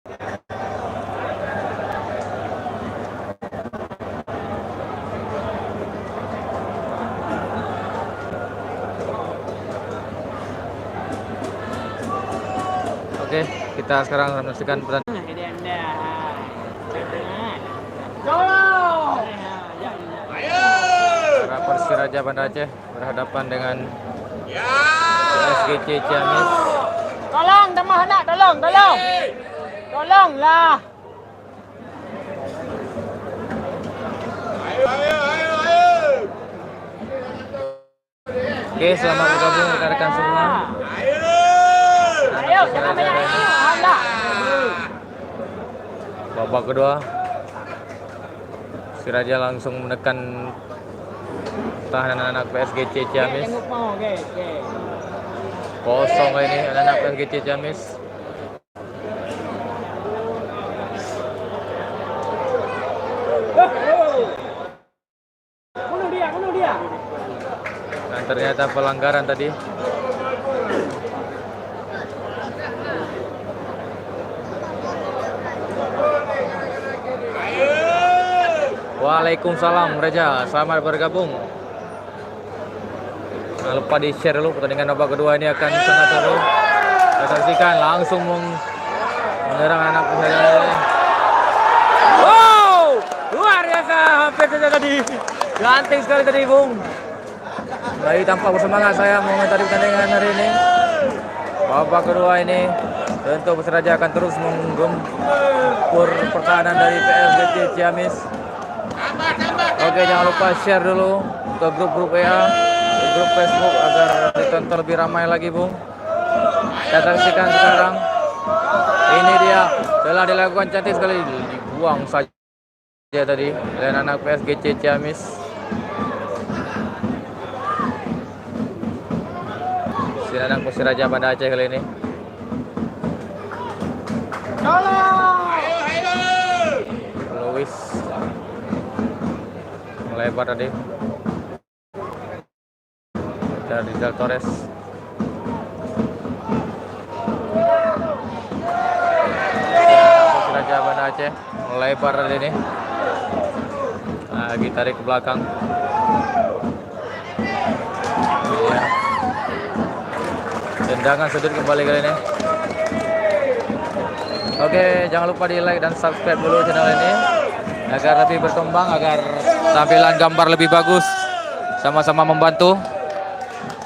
Oke, kita sekarang menyaksikan pertandingan. Persiraja Banda Aceh berhadapan dengan SGC Ciamis. Tolong, Damah nak, tolong. Tolonglah. Oke, selamat bergabung rekan-rekan semua. Ayo, jangan banyak ini. Babak kedua, Persiraja langsung menekan tahanan anak PSGC Ciamis. Kosong ini anak PSGC Ciamis. Bunuh dia. Nah, ternyata pelanggaran tadi. Waalaikumsalam Reza, selamat bergabung. Jangan lupa di share dulu, pertandingan babak kedua ini akan sangat seru. Kita saksikan langsung menyerang anak Persiraja. Wow, luar biasa, hampir saja tadi. Ganteng sekali tadi, Bung. Lagi tampak bersemangat saya mengomentari pertandingan hari ini. Babak kedua ini tentu Persiraja akan terus menggempur pertahanan dari PSGC Ciamis. Oke, jangan lupa share dulu ke grup-grup WA, grup Facebook agar ditonton lebih ramai lagi, Bung. Kita saksikan sekarang. Ini dia, telah dilakukan cantik sekali, dibuang saja tadi oleh anak PSGC Ciamis. Anak Persiraja Banda Aceh kali ini. Luis melebar tadi dari Rizal Torres. Persiraja Banda Aceh melebar tadi ini. Lagi tarik ke belakang. Ya. Tendangan sudut kembali kali ini. Oke, jangan lupa di like dan subscribe dulu channel ini agar lebih berkembang, agar tampilan gambar lebih bagus. Sama-sama membantu.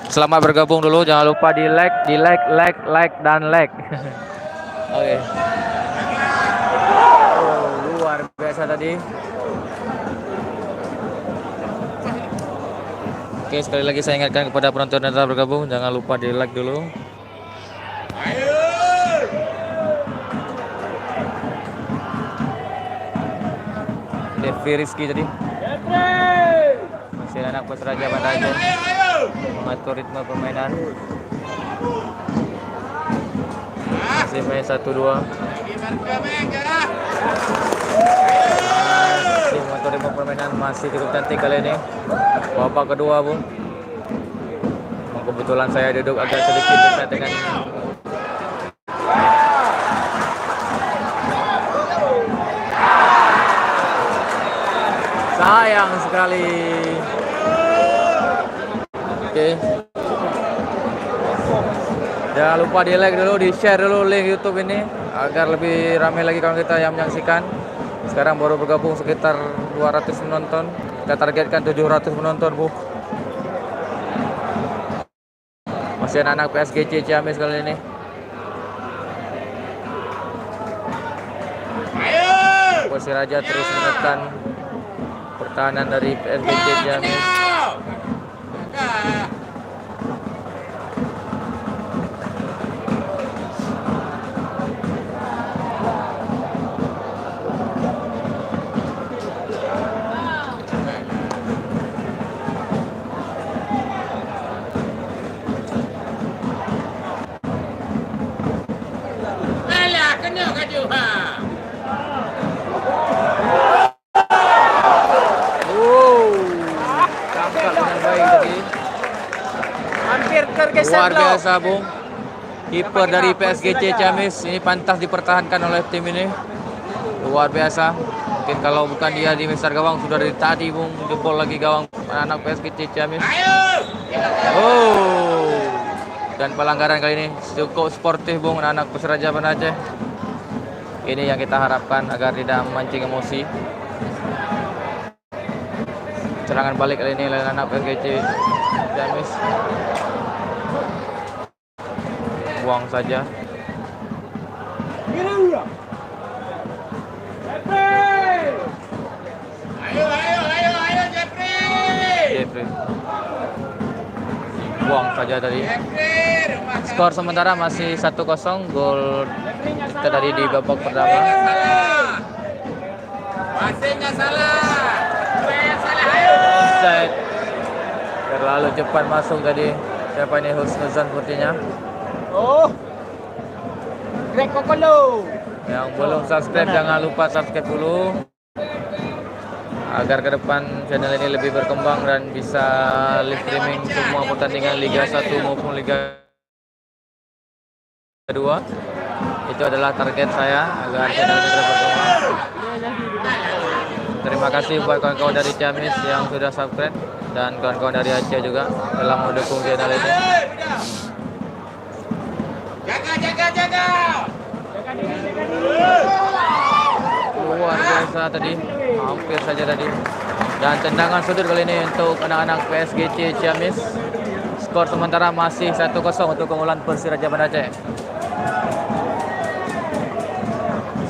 Selamat bergabung dulu, jangan lupa di like dan like. Oke. Oh, luar biasa tadi. Oke, sekali lagi saya ingatkan kepada penonton yang telah bergabung, jangan lupa di like dulu. Devi Rizky tadi. Masih anak Persiraja Banda Aceh mengatur ritme permainan. Masih main 1-2. Masih mengatur ritme permainan, masih cukup cantik kali ini. Babak kedua, Bung. Kebetulan saya duduk agak sedikit dekat dengan sayang sekali. Oke. Jangan lupa di like dulu, di share dulu link YouTube ini agar lebih ramai lagi kawan kita yang menyaksikan. Sekarang baru bergabung sekitar 200 penonton. Kita targetkan 700 penonton, Bu. Masih anak PSGC Ciamis kali ini. Persiraja terus menekan pertahanan dari PSGC Ciamis. Luar biasa, Bung. Kiper dari PSGC Ciamis ini pantas dipertahankan oleh tim ini. Luar biasa. Mungkin kalau bukan dia di besar gawang sudah dari tadi Bung jebol lagi gawang anak PSGC Ciamis. Oh. Dan pelanggaran kali ini cukup sportif Bung anak Persiraja Banda Aceh. Ini yang kita harapkan agar tidak memancing emosi. Serangan balik kali ini oleh anak PSGC Ciamis. Buang saja. Ayo Jeffrey. Buang saja tadi. Skor sementara masih 1-0. Gol kita tadi di babak pertama. Wasitnya salah. Yang salah ayo. Offside. Terlalu cepat masuk tadi. Siapa ini Husnuzan sepertinya. Oh. Greg Kokolo. Yang belum subscribe jangan lupa subscribe dulu agar ke depan channel ini lebih berkembang dan bisa live streaming semua pertandingan Liga 1 maupun Liga 2. Itu adalah target saya agar channel ini terus berkembang. Terima kasih buat kawan-kawan dari Ciamis yang sudah subscribe dan kawan-kawan dari Aceh juga telah mendukung channel ini. Jaga. Luar biasa tadi, hampir saja tadi. Dan tendangan sudut kali ini untuk anak-anak PSGC Ciamis. Skor sementara masih 1-0 untuk keunggulan Persiraja Banda Aceh.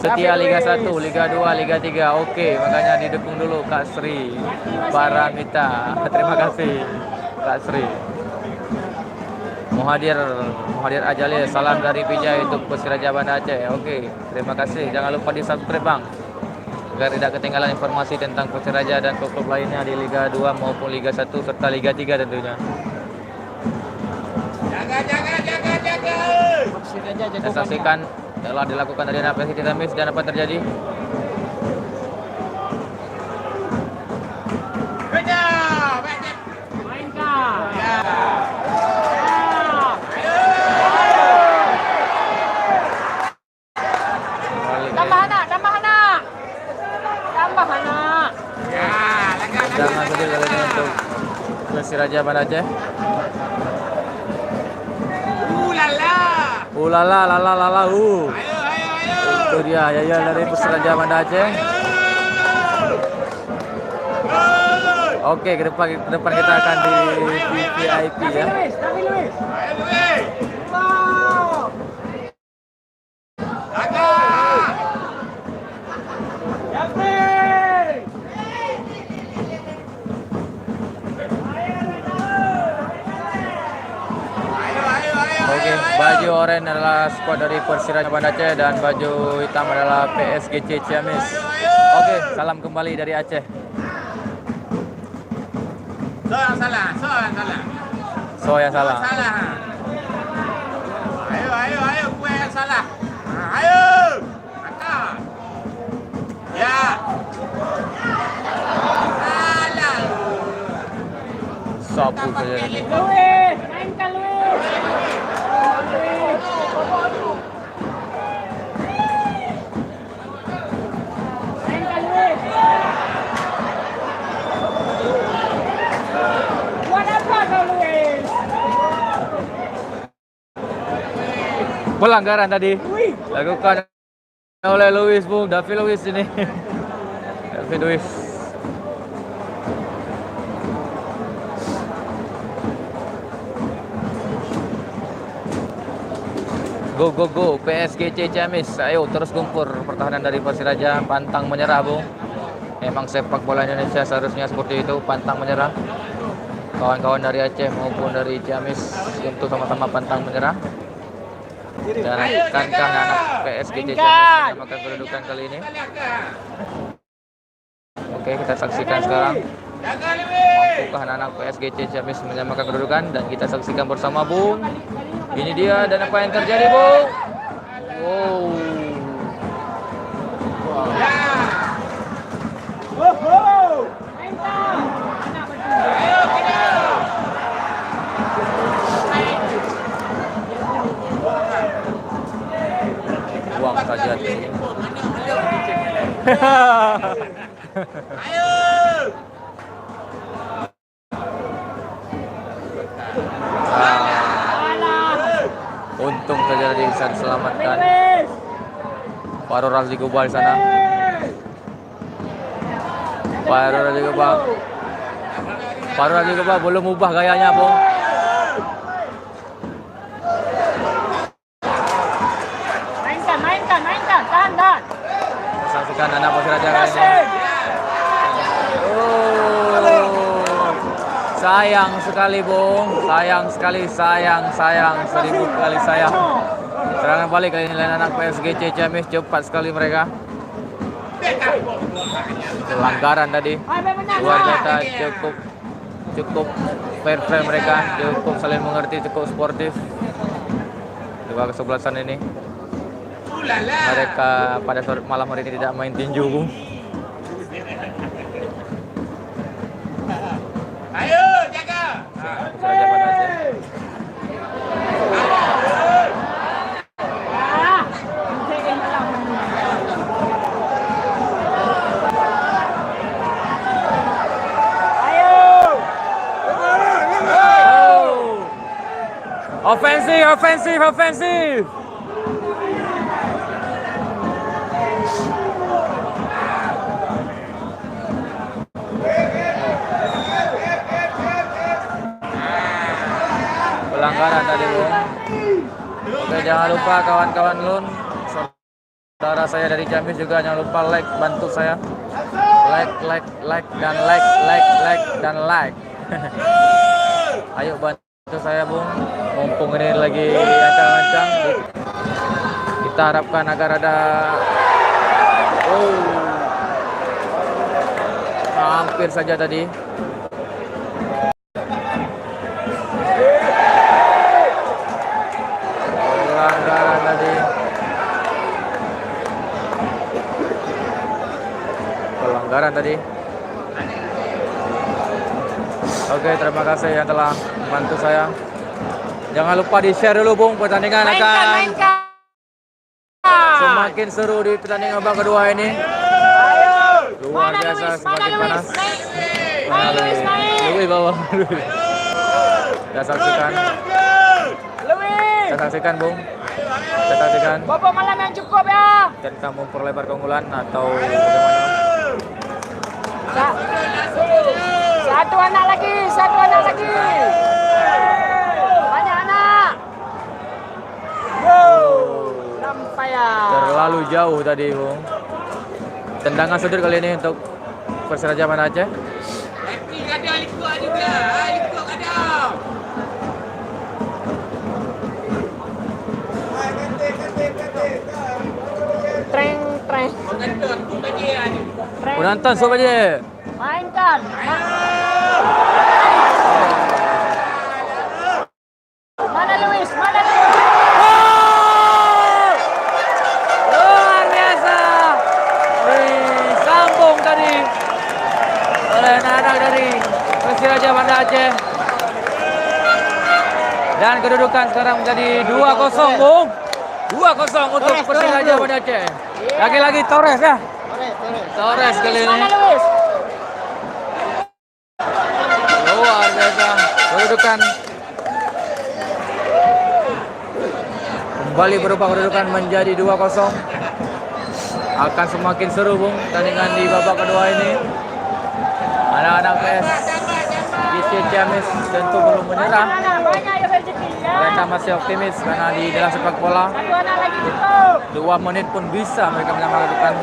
Setia Liga 1, Liga 2, Liga 3. Oke, makanya didukung dulu Kak Sri Paramita. Terima kasih Kak Sri. Muhadir Ajalil, salam dari Pijai untuk Persiraja Banda Aceh. Oke, terima kasih. Jangan lupa di subscribe Bang, agar tidak ketinggalan informasi tentang Persiraja dan klub-klub lainnya di Liga 2 maupun Liga 1 serta Liga 3 tentunya. Jaga. Kita saksikan telah dilakukan dari anak PSGC Ciamis dan apa terjadi. Mainkan. Tambah anak. Jangan sedih kali ini untuk Persiraja Banda Aceh. Lala. Ayo. Itu dia Yaya dari Persiraja Banda Aceh. Oke, ke depan kita akan di VIP ya. Tapi Luis. Oke, baju oranye adalah skuad dari Persiraja Banda Aceh dan baju hitam adalah PSGC Ciamis. Oke, salam kembali dari Aceh. So yang salah. Ayo, gue yang salah. Ayo. Angkat. Ya. Salah. Sapu saja tadi. Luis, mainkan Luis. Mainkan Luis. Buat apa kau Luis? Pelanggaran tadi lakukan oleh Luis Bung, David Luis ini. David Luis. Go PSGC Ciamis. Ayo terus gempur pertahanan dari Persiraja, pantang menyerah Bung. Emang sepak bola Indonesia seharusnya seperti itu, pantang menyerah. Kawan-kawan dari Aceh maupun dari Ciamis untuk sama-sama pantang menyerah. Dan akankah anak PSGC Ciamis menyamakan kedudukan kali ini? Oke, kita saksikan sekarang. Mampukah anak PSGC Ciamis menyamakan kedudukan? Dan kita saksikan bersama Bung. Ini dia dan apa yang terjadi Bung? Wow. Ayo. Untung terjadi bisa diselamatkan. Luis. Baru Razli Gobal di sana. Baru Razli Gobal. Baru Razli Gobal belum ubah gayanya, Bung. Mainkan, tahan. Saksikan anak Bos Raja kali ini. Kasih. Oh, sayang sekali, Bung. Sayang sekali, sayang. 1000 kali sayang. Serangan balik kali ini anak PSG Ciamis, cepat sekali mereka. Pelanggaran tadi. Luar biasa, cukup fair play mereka, cukup saling mengerti, cukup sportif. Dua kesebelasan ini. Mereka pada malam hari ini tidak main tinju, Bung. Ayo, jaga. Saja pada aja. Offensive. Pelanggaran tadi, Bung. Oke, jangan lupa kawan-kawan Lun, saudara saya dari Ciamis juga jangan lupa like, bantu saya. Like dan like. Ayo bantu saya, Bung. Mumpung ini lagi ancang-ancang, kita harapkan agar ada hampir saja tadi. Pelanggaran tadi. Oke, terima kasih yang telah membantu saya. Jangan lupa di-share dulu, Bung. Pertandingan akan semakin seru di pertandingan babak kedua ini. Luar biasa, semakin panas. Luis bawah. Kita saksikan. Kita saksikan, Bung. Kita saksikan. Bapak malam yang cukup ya. Kita memperlebar keunggulan atau bagaimana? Satu anak lagi. Banyak anak. Sampai ya. Terlalu jauh tadi, Bung. Tendangan sudut kali ini untuk Persiraja Banda Aceh. Ada Alikua juga. Alikua ada. Treng. Penonton sobat je. Mainkan. Mana Luis? Luar biasa. Sambung tadi oleh anak dari Persiraja Banda Aceh. Dan kedudukan sekarang menjadi 2-0, Bung. 2-0 untuk Persiraja Banda Aceh. Lagi-lagi Torres ya. Torres kali ini. Mana Luis? Luar biasa. Kedudukan kembali berubah, kedudukan menjadi 2-0. Akan semakin seru, Bung, pertandingan di babak kedua ini. Anak-anak PS GC Ciamis tentu belum menyerah. Banyak ya rezeki ya. Mereka masih optimis karena di dalam sepak bola Satu anak lagi cukup. 2 menit pun bisa mereka menyamakan.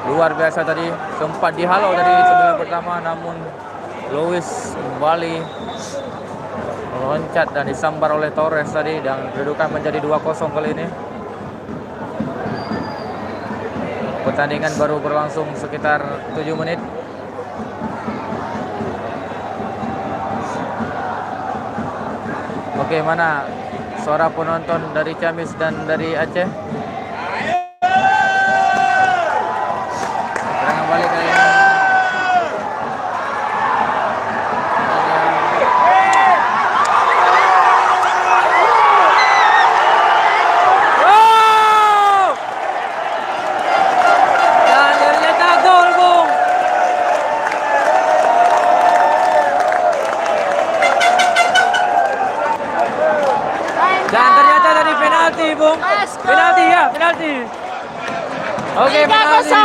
Luar biasa tadi, sempat dihalau dari sebelum pertama, namun Luis kembali meloncat dan disambar oleh Torres tadi, dan kedudukan menjadi 2-0 kali ini. Pertandingan baru berlangsung sekitar 7 menit. Bagaimana suara penonton dari Ciamis dan dari Aceh? Serangan balik kali ini. penalti, Bung. Let's go. Penalti ya, penalti. Oke, 3-0. penalti.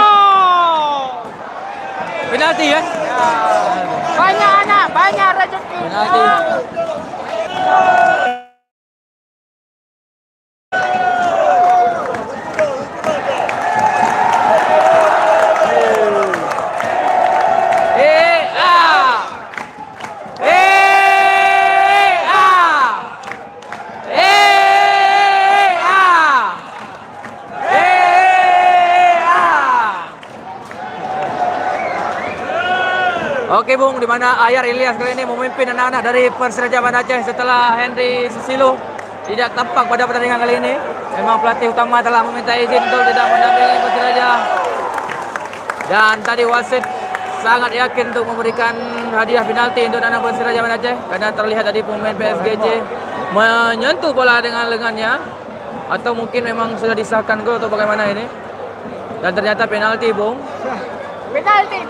Penalti ya. Banyak anak, banyak rezeki. Penalti. Oke Bung, di mana Ayar Ilyas kali ini memimpin anak-anak dari Persiraja Banda Aceh setelah Henry Susilo tidak tampak pada pertandingan kali ini. Memang pelatih utama telah meminta izin untuk tidak mendampingi Persiraja. Dan tadi wasit sangat yakin untuk memberikan hadiah penalti untuk anak Persiraja Banda Aceh karena terlihat tadi pemain PSGJ menyentuh bola dengan lengannya, atau mungkin memang sudah disahkan gol atau bagaimana ini. Dan ternyata penalti Bung. Penalti.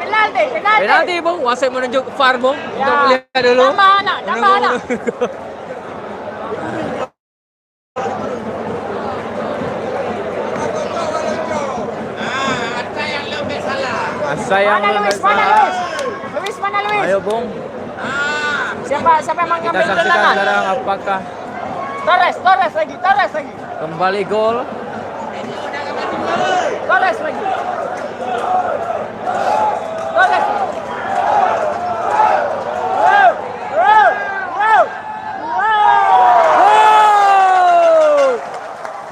Penalti Bung, wasit menunjuk VAR Bung untuk melihat dulu. Tambah anak. Ada yang lebih salah. Sayang Mana Luis? Mana Luis? Ayo Bung, Siapa yang kita mengambil saksikan tendangan? sekarang apakah Torres lagi. kembali gol. Torres lagi.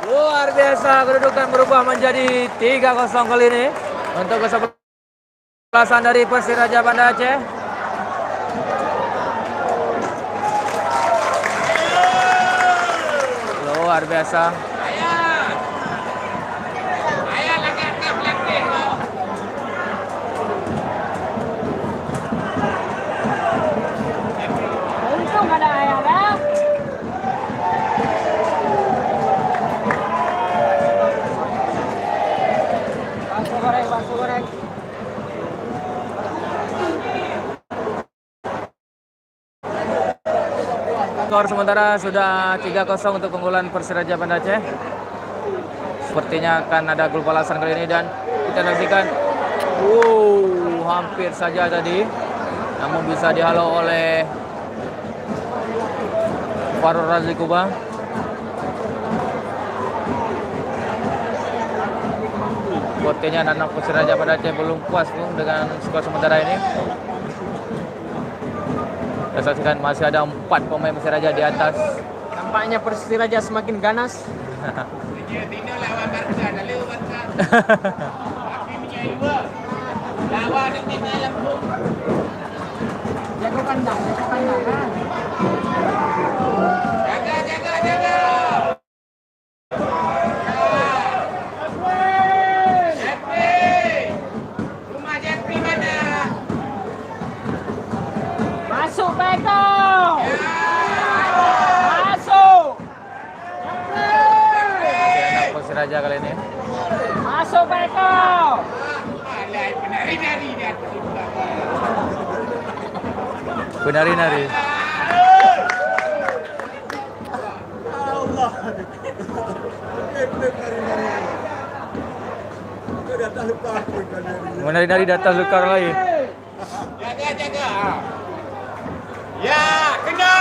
Luar biasa, kedudukan berubah menjadi 3-0 kali ini untuk kesebelasan dari Persiraja Banda Aceh. Luar biasa. Ayah lagi aktif lagi. Untung ada ayah dah. Bakso goreng. Skor sementara sudah 3-0 untuk keunggulan Persiraja Banda Aceh. Sepertinya akan ada gol balasan kali ini dan kita saksikan. Hampir saja tadi, namun bisa dihalau oleh Farul Razli Kuba. Sepertinya anak Persiraja Banda Aceh belum puas Bung dengan skor sementara ini. Kita saksikan masih ada 4 pemain Persiraja di atas. Nampaknya Persiraja semakin ganas. Tino lawan Barca, lalu Barca. Tapi punya 2. Lawan tim Lampung. Jaga kandang kan. Jaga. Rumah Jeffrey mana? Masuk Beko. Masuk. Masih anak Persiraja kali ini. Masuk Beko. Alai penari-nari dia. Benari-nari. Menari-nari di atas luka orang lain. Jaga. Ya, kena.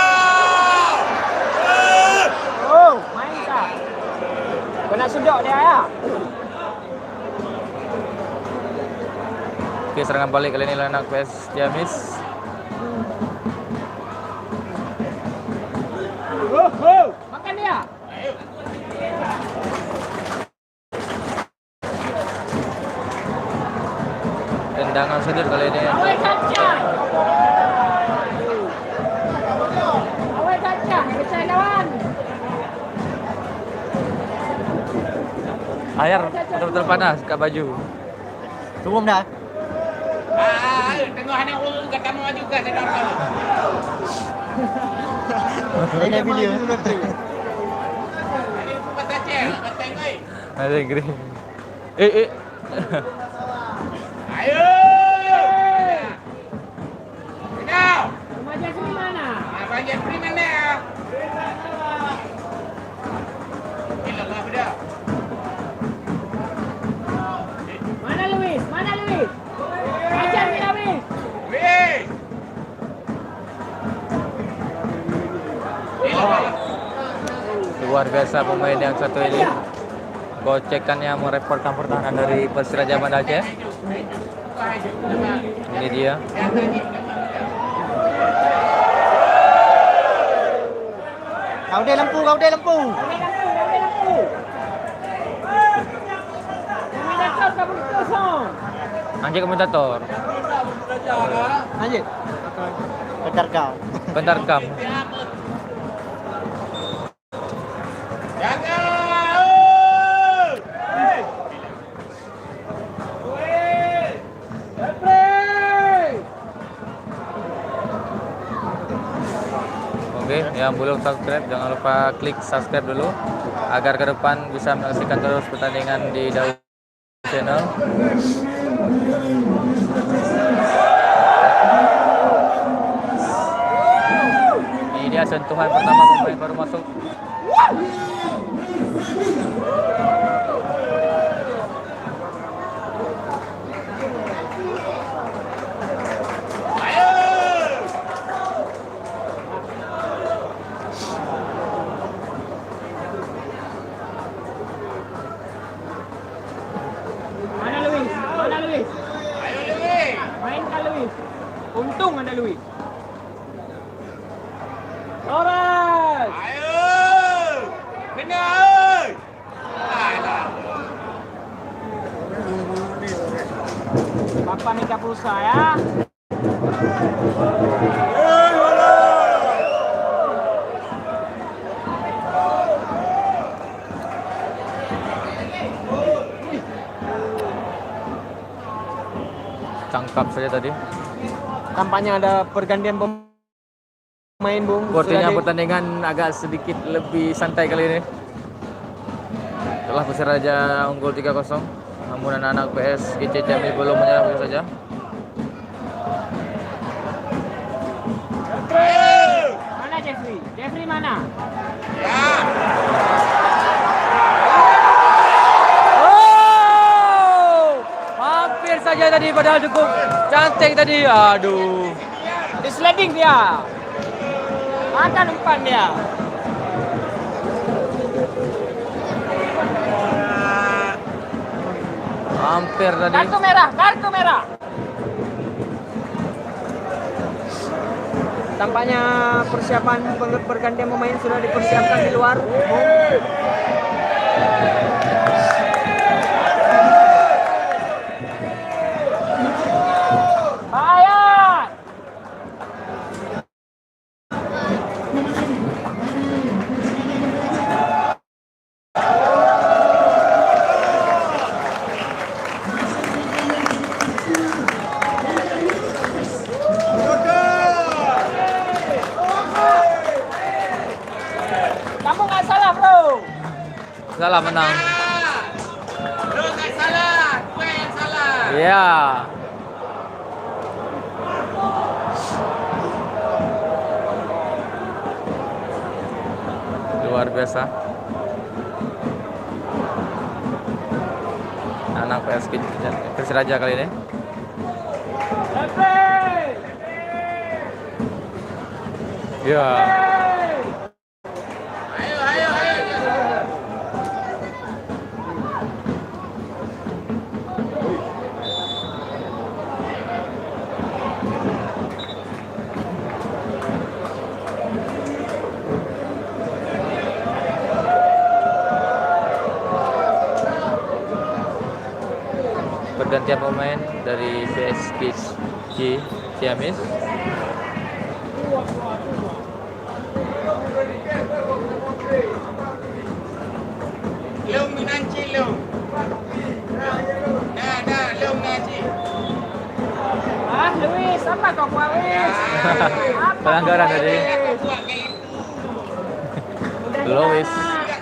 Oh, main tak? Kena sudut dia ya. Oke, serangan balik kali ini anak PS Jamis. Makan dia. Tendangan sudut kali ini. Awal kacang. Pecah lawan. Ayar betul-betul panas kat baju. Turun dah. Tengok anak orang kata mau juga saya nonton. Saya dah video. Ini bukan Aceh, Aceh ni. Ada green. Ayo. Kena. Rumah Jeffrey mana? Abang Jeffrey mana? Luar biasa pemain yang satu ini. Gocekan yang merepotkan pertahanan dari Persiraja Banda Aceh. Ini dia. Kau dia lampu, kau dia lampu. Anjing komentator. Lanjut. Bentar kau. Bentar kam. Oke, yang belum subscribe jangan lupa klik subscribe dulu agar ke depan bisa menyaksikan terus pertandingan di Daud Channel. Ini dia sentuhan pertama pemain baru masuk. Mana Luis? Mana Luis? Ayo Luis. Mainkan Luis. Untung ada Luis. Torres. Ayo. Benar. Alah. Papa minta pulsa ya. Tangkap saja tadi. Tampaknya ada pergantian pemain, Bung. Sepertinya Sudah di- pertandingan agak sedikit lebih santai kali ini. Setelah Persiraja unggul 3-0, namun anak-anak PS GC Jamil belum menyerah begitu saja. Mana Jeffrey? Jeffrey mana? Oh! Hampir saja tadi padahal cukup cantik tadi. Aduh. Di sliding dia. Makan umpan dia. Hampir tadi. Kartu merah, kartu merah. Tampaknya persiapan pergantian pemain sudah dipersiapkan di luar. Bahaya. Kamu nggak salah, bro. Salah menang. Lu tak salah. Gue yang salah. Iya. Luar biasa. Anak PS Persiraja kali ini. Ya. Ayo, ayo, ayo. Pergantian pemain dari PSG Ciamis. Long Minanci, Long. Dah, Long Minanci. Ah, Luis, apa kau buat, Luis? Apa Pelanggaran kau buat, tadi. Aku Luis? buat kayak itu. Lois,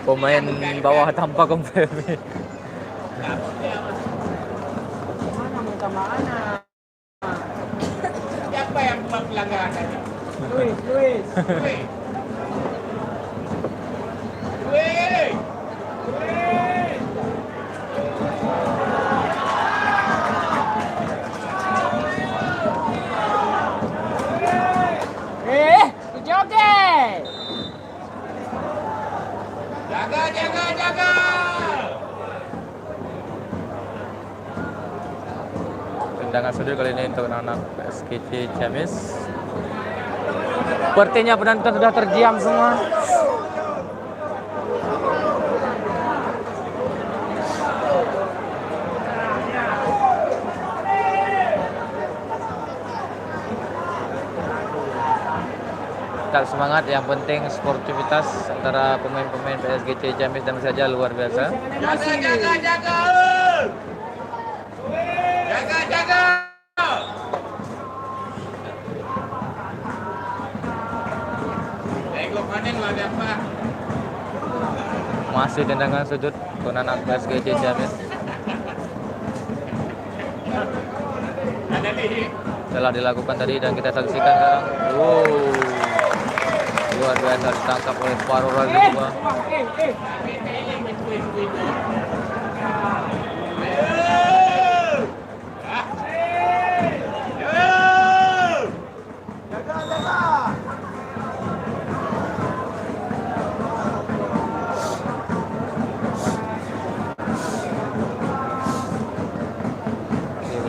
pemain bawah tanpa kompromi. Mana muka mana? Siapa yang buat pelanggaran tadi? Luis, Luis. Luis. Luis. Joget. Tendangan sudut kali ini untuk anak SKC Ciamis. Sepertinya penonton sudah terdiam semua. Tetap semangat, yang penting sportivitas antara pemain-pemain PSGC Ciamis dan saja luar biasa. Jaga. Tengok panen lah dia apa. Masih tendangan sudut untuk anak PSGC Ciamis. Telah dilakukan tadi dan kita saksikan sekarang. Wow. Luar biasa ditangkap oleh separuh ragi kedua.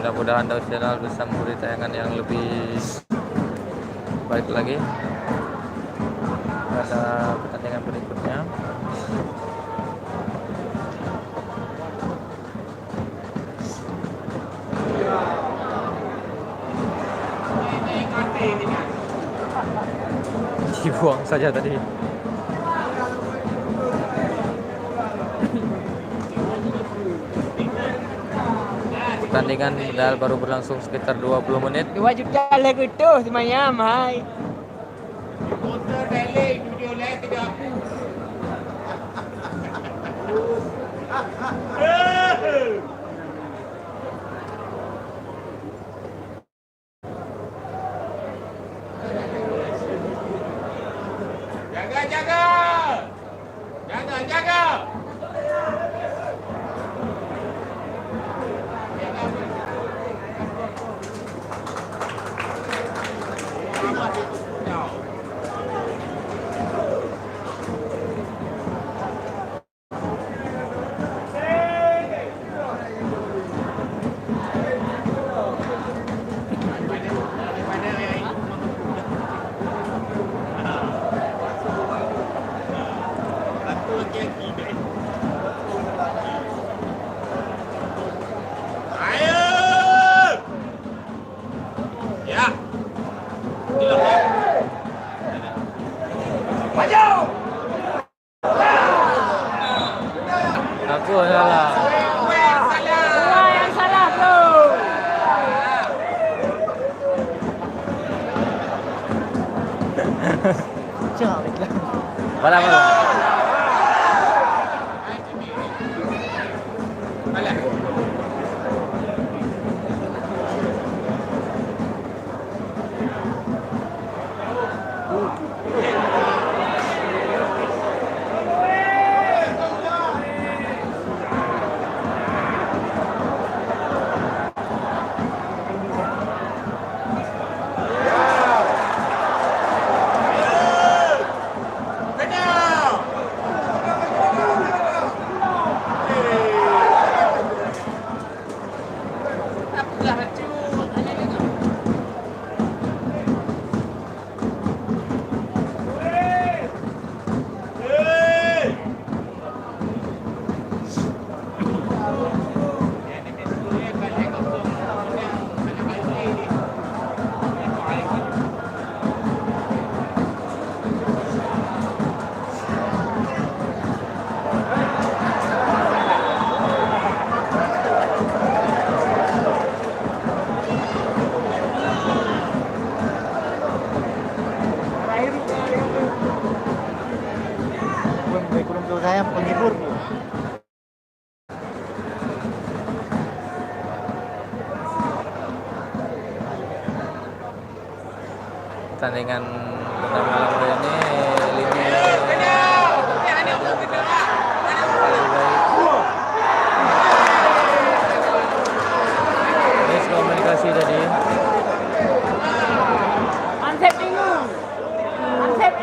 Mudah-mudahan Daud Channel bisa memberi tayangan yang lebih baik lagi pada pertandingan berikutnya. Dibuang saja tadi. Pertandingan baru berlangsung sekitar 20 menit. Wajib jalan itu semuanya, Mai. Motor balik, video live tidak aku. Jaga. Aku salah. Yang salah, bro. Bala. Saya penghibur, Bu. Pertandingan pertama malam ini lini miskomunikasi tadi. Ansep bingung. Ansep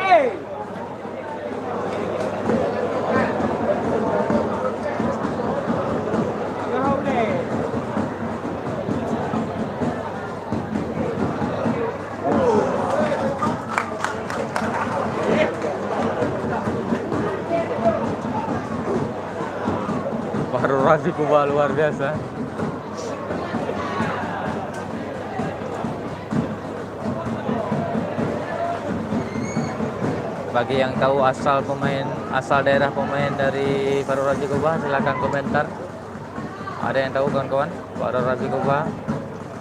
Baru Razi Kuba luar biasa. Bagi yang tahu asal daerah pemain dari Baru Razi Kuba, silakan komentar. Ada yang tahu kawan-kawan? Baru Razi Kuba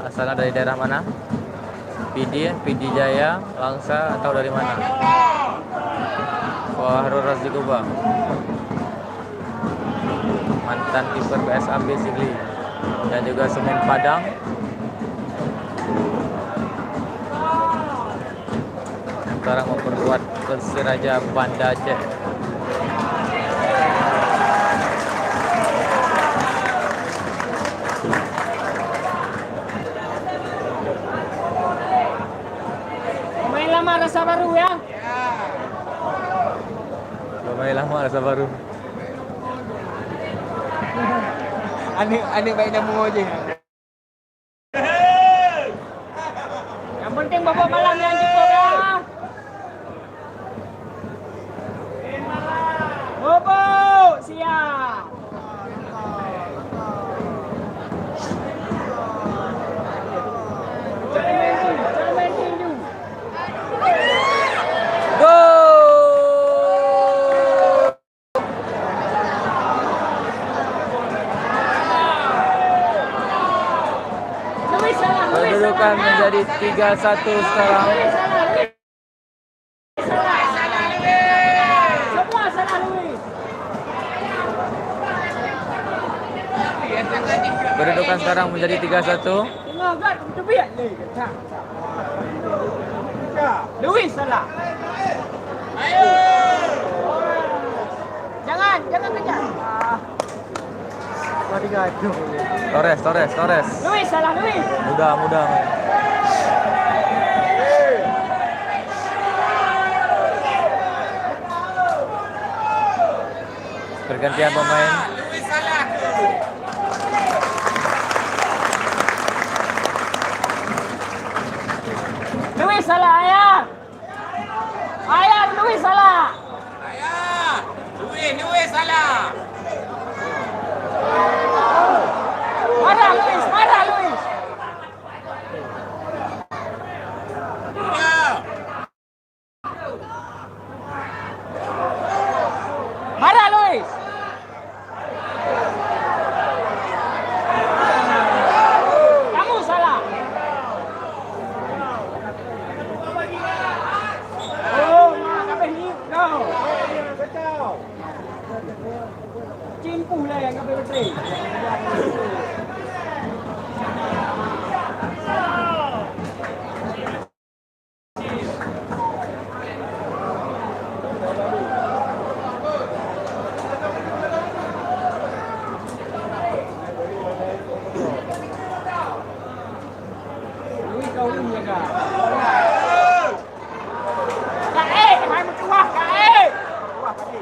asalnya dari daerah mana? PD Jaya, Langsa atau dari mana? Baru Razi Kuba, mantan kiper PSAB Sigli dan juga Semen Padang. Sekarang memperkuat Persiraja Banda Aceh. Pemain lama rasa baru ya. Pemain lama rasa baru. Ani baik dah mengoje. Yang penting babak malam yang cukup ya. Bobo, siap. Jangan main tinju. Gol! Luis salah, Luis Kedudukan salah. menjadi 3-1 sekarang. Luis salah, Luis. Semua salah Luis. Kedudukan sekarang menjadi 3-1. Tengah kan, kita biar Luis. Luis salah. Jangan kejar. Mari gaduh. Torres. Luis salah, Luis. Mudah. Pergantian pemain. Luis salah. Luis salah, ayah. Ayah, Luis salah. Ayah. Luis salah. Marah Luis, marah Luis. Ya. Marah Luis. Kamu salah. Oh, nak habis ni kau. Cimpu lah yang habis betul. Luis kau ni jaga. Kak hai mencuah Kak Wah tadi.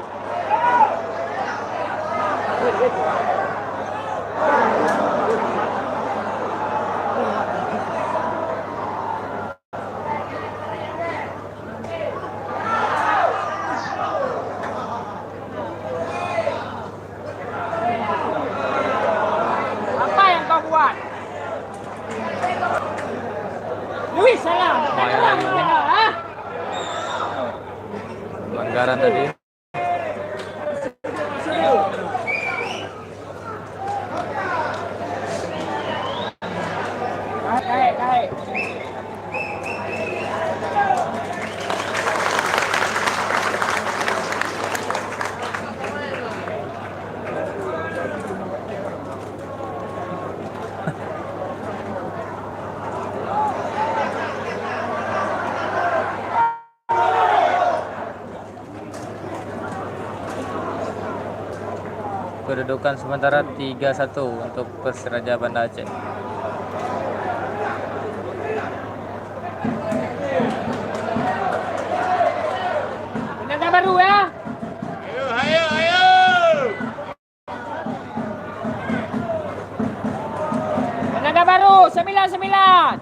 Apa yang kau buat? Luis salah. Payah lagi. Ha? Pelanggaran tadi. Baik. Kedudukan sementara 3-1 untuk Persiraja Banda Aceh. Tenaga baru ya. Ayo. Tenaga baru 99.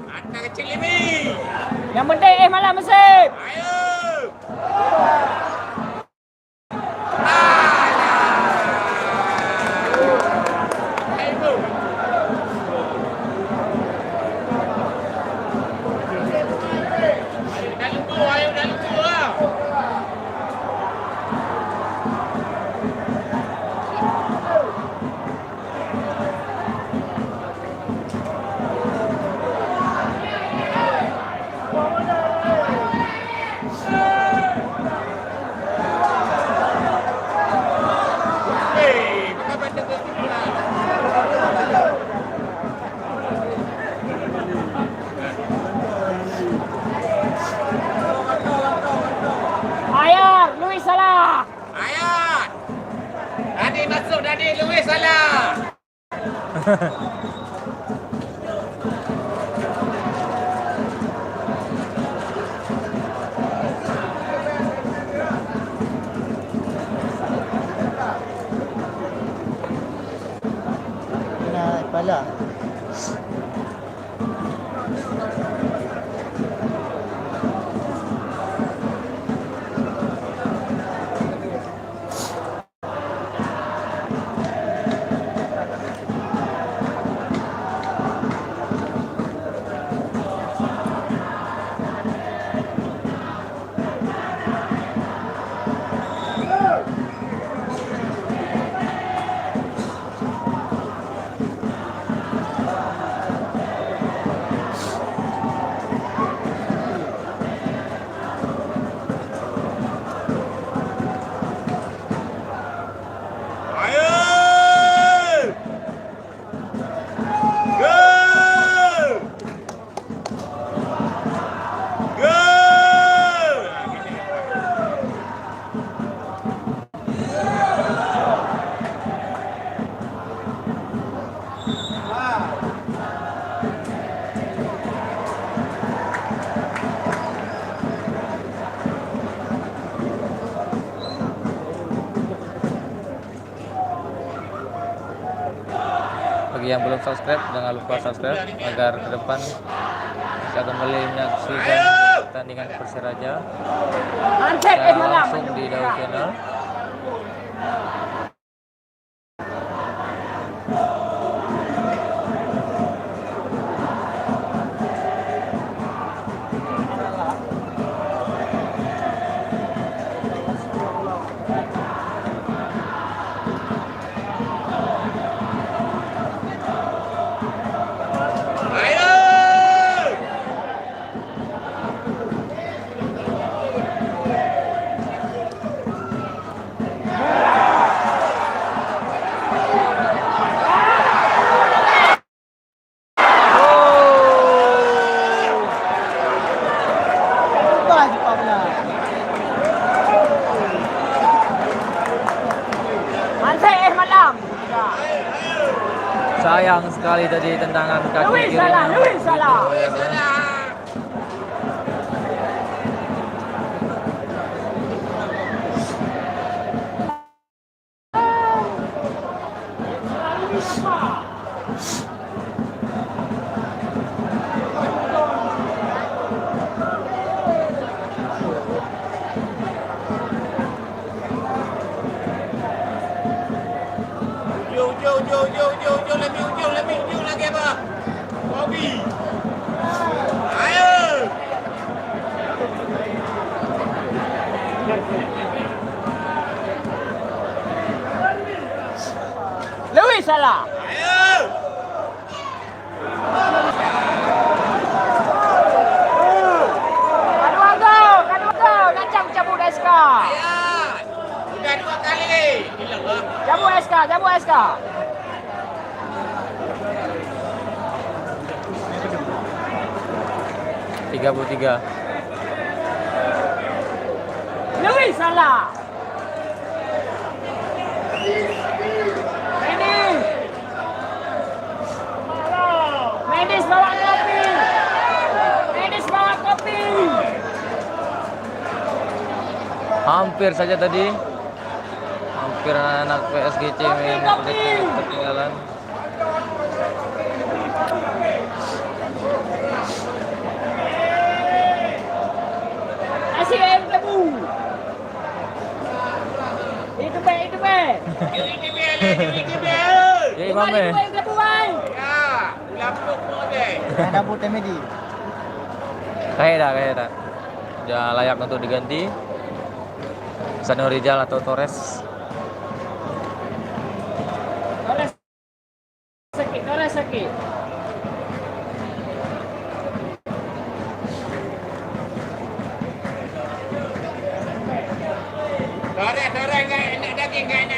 Anak kecil ini. Yang penting malam mesif. Ayo. tadi Luis salah. Na pala. Bagi yang belum subscribe, jangan lupa subscribe agar ke depan bisa kembali menyaksikan pertandingan Persiraja Antek secara malam. langsung di Daud Channel. Bah, di pala. Antek malam. Sayang sekali tadi tendangan kaki Luis kiri. salah, Luis salah. Lebih ujung lagi apa? Bobby. Ayo. Luis salah. Ayo. Kadua go, Lancang cabut SK. Ya. Sudah 2 kali. Hilang lah. Cabut SK. 33. Luis salah. Medis bawa kopi. Hampir saja tadi. Hampir anak PSGC ketinggalan. Asyik air tebu. Itu be. Ini biar. Yey mame. Air tebu bang. Ya. Lapuk mo deh. Ada putih medi. Kayak dah. Sudah layak untuk diganti. Sano Rizal atau Torres. Torres sakit. Sore enggak enak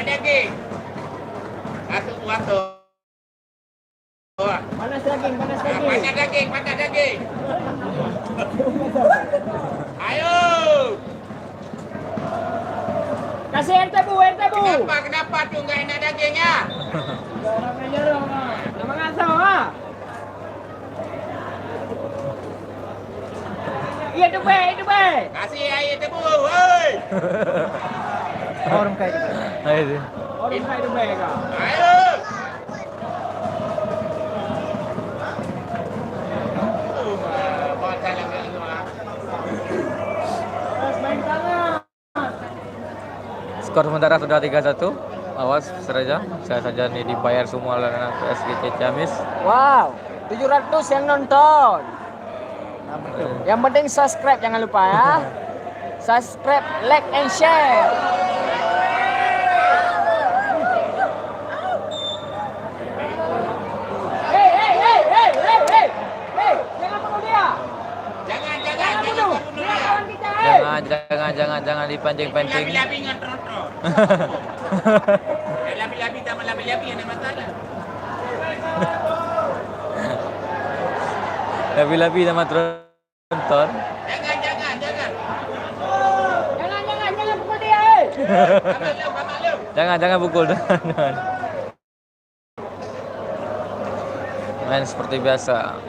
daging. Satu. Panas daging. Panas daging. Ayo. Kasih air tebu. Kenapa tu enggak enak dagingnya? Orang menyerang. Nama ngasau ah. Iya tu baik, itu baik. Kasih air tebu, woi. Orang kayak gitu. Ayo sih. Orang baik itu baik kah? Ayo. Bocah lagi semua. Main tangan. Skor sementara sudah 3-1. Awas saja, saya saja nih dibayar semua oleh anak PSGC Ciamis. Wow, 700 yang nonton. Yang penting subscribe jangan lupa ya. Subscribe, like and share. Hey, jangan bunuh dia. Jangan Bunuh. bunuh Dia dia. kawan kita. Hey. Jangan dipancing-pancing. Labi-labi dengan tronton. Labi-labi sama labi-labi ada masalah. Labi-labi sama tronton. Jangan. Jangan pukul dia. Hey. Kamal lu. Jangan pukul. Jangan. Main seperti biasa.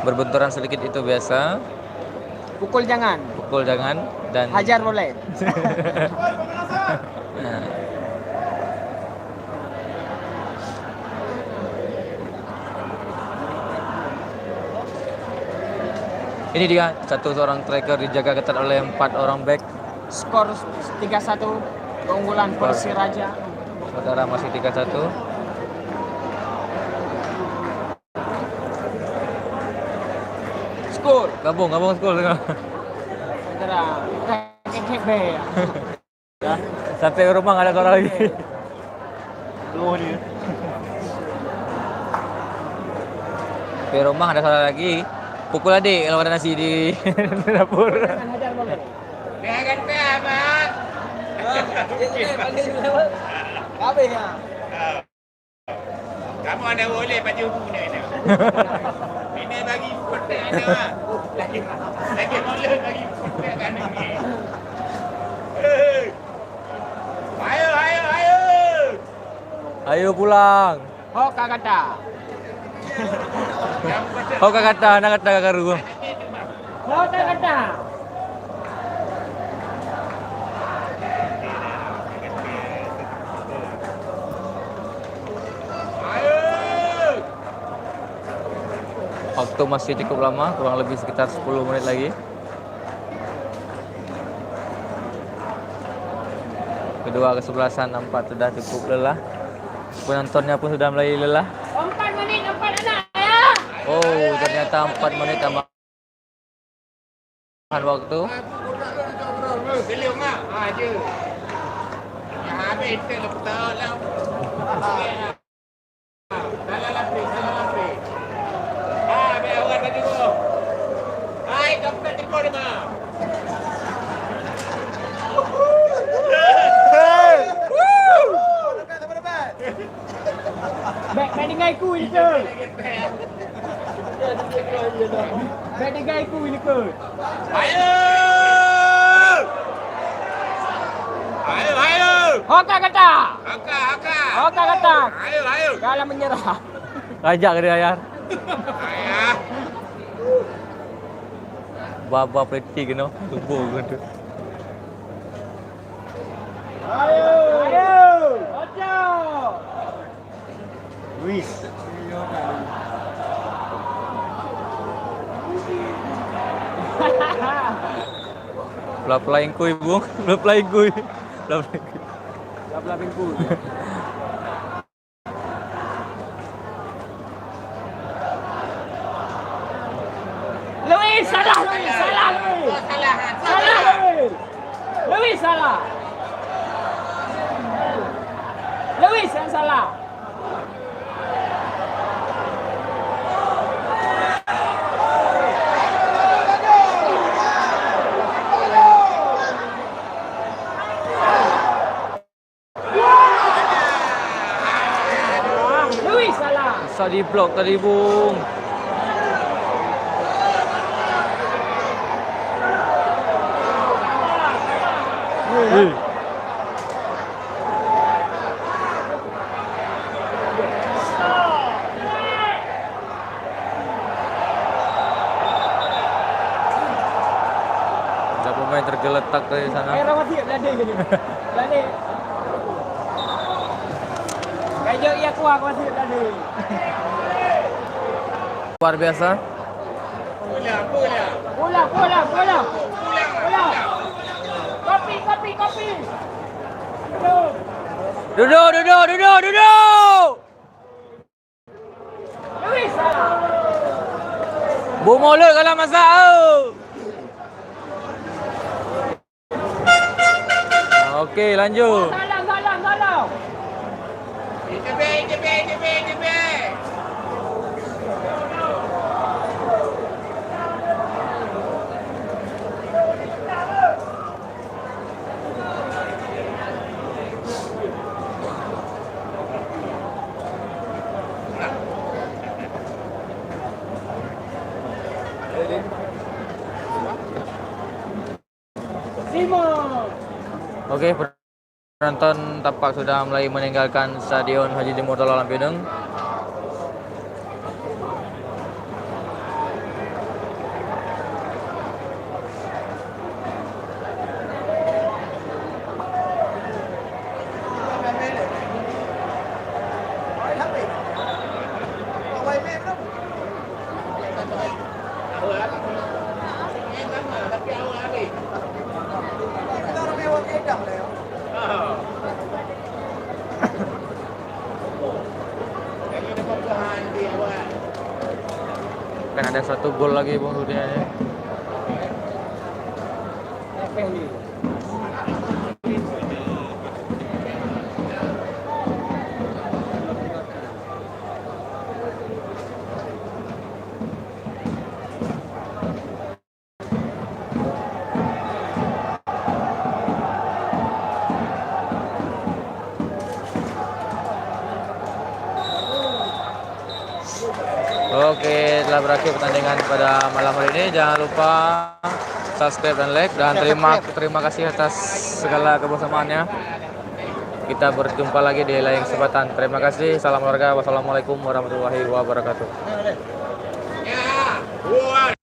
Berbenturan sedikit itu biasa. Pukul jangan. Pukul jangan dan Hajar boleh. Ini dia satu seorang striker dijaga ketat oleh 4 orang back. Skor 3-1 keunggulan Persiraja. Saudara masih 3-1. Skor. Gabung skor. Saudara, kek be. Ya. Sampai ke rumah nggak ada suara lagi. Loh dia. Sampai rumah ada suara lagi. Pukul adik kalau ada nasi di dapur. Jangan hajar boleh. Dia kata abang. Kabeh ya. Kamu ada boleh baju punya ni. Ini bagi kotak ada. Lagi boleh bagi kotak kan ni. Ayo. Ayo pulang. Oh kata. Kau kata nak kata karu. Oh kata. Waktu masih cukup lama, kurang lebih sekitar 10 menit lagi. Kedua kesebelasan nampak sudah cukup lelah. Penontonnya pun sudah mulai lelah. 4 menit 4 anak ya. Oh, ternyata 4 menit tambahan waktu. Beliau ngah, aje. Ya habis tu betul lah. Salah lapis. Biar orang tadi tu. Hai, kapten di mana? Back dengan aku ini ke? Back dengan aku ini ke? Ayo! Hoka kata. Akak. Hoka kata. Ayo. Kalah menyerah. Ajak ke dia ayar. Ayah. Baba peti kena tubuh gitu. Ayo. Ojo. Luis. Pelapelain kuy, Bung. Pelapelain kuy. Belah bingku. Luis salah. Oh, salah. Luis salah. Luis yang salah. Luis salah. Susah di blok tadi, Bung. kontak dari sana. Rawati lade. Lade. Kayo iya kuah Rawati lade. Luar biasa. Bola. Kopi. Duduk. Luis. Bu mulut kalau masak. Okey, lanjut. Salam. Jebe. Simon. Okey, penonton tampak sudah mulai meninggalkan Stadion Haji Murtala Lampideng. Kan ada 1 gol lagi Bung Rudi ini. Oke, telah berakhir pertandingan pada malam hari ini. Jangan lupa subscribe dan like, dan terima kasih atas segala kebersamaannya. Kita berjumpa lagi di lain kesempatan. Terima kasih. Salam olahraga. Wassalamualaikum warahmatullahi wabarakatuh. Ya.